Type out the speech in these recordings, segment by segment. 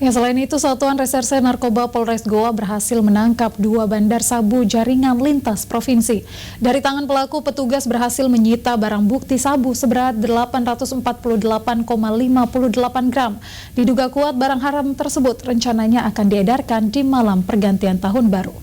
Ya, selain itu, Satuan Reserse Narkoba Polres Goa berhasil menangkap 2 bandar sabu jaringan lintas provinsi. Dari tangan pelaku, petugas berhasil menyita barang bukti sabu seberat 848,58 gram. Diduga kuat barang haram tersebut rencananya akan diedarkan di malam pergantian tahun baru.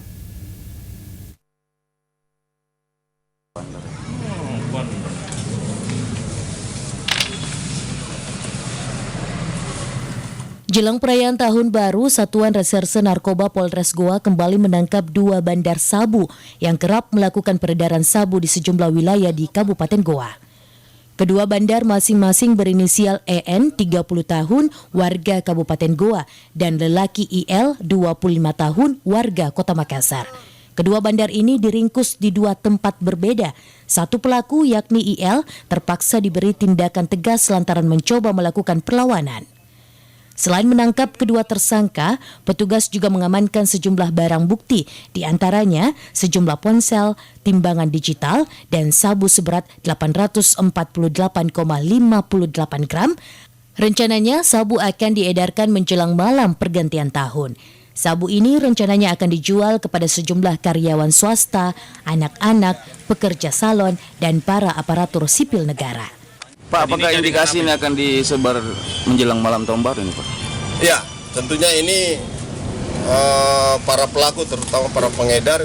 Jelang perayaan Tahun Baru, Satuan Reserse Narkoba Polres Goa kembali menangkap 2 bandar sabu yang kerap melakukan peredaran sabu di sejumlah wilayah di Kabupaten Goa. Kedua bandar masing-masing berinisial EN 30 tahun warga Kabupaten Goa dan lelaki IL 25 tahun warga Kota Makassar. Kedua bandar ini diringkus di 2 tempat berbeda. Satu pelaku yakni IL terpaksa diberi tindakan tegas lantaran mencoba melakukan perlawanan. Selain menangkap kedua tersangka, petugas juga mengamankan sejumlah barang bukti, di antaranya sejumlah ponsel, timbangan digital, dan sabu seberat 848,58 gram. Rencananya sabu akan diedarkan menjelang malam pergantian tahun. Sabu ini rencananya akan dijual kepada sejumlah karyawan swasta, anak-anak, pekerja salon, dan para aparatur sipil negara. Pak, apakah indikasi ini akan disebar menjelang malam tahun baru ini, Pak? Ya, tentunya ini para pelaku, terutama para pengedar,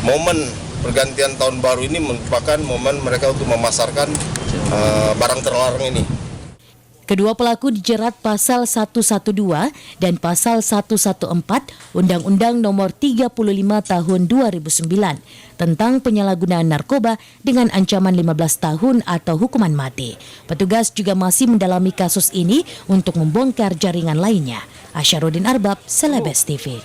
momen pergantian tahun baru ini merupakan momen mereka untuk memasarkan barang terlarang ini. Kedua pelaku dijerat pasal 112 dan pasal 114 Undang-Undang Nomor 35 Tahun 2009 tentang penyalahgunaan narkoba dengan ancaman 15 tahun atau hukuman mati. Petugas juga masih mendalami kasus ini untuk membongkar jaringan lainnya. Asyarudin Arbab, Celebes TV.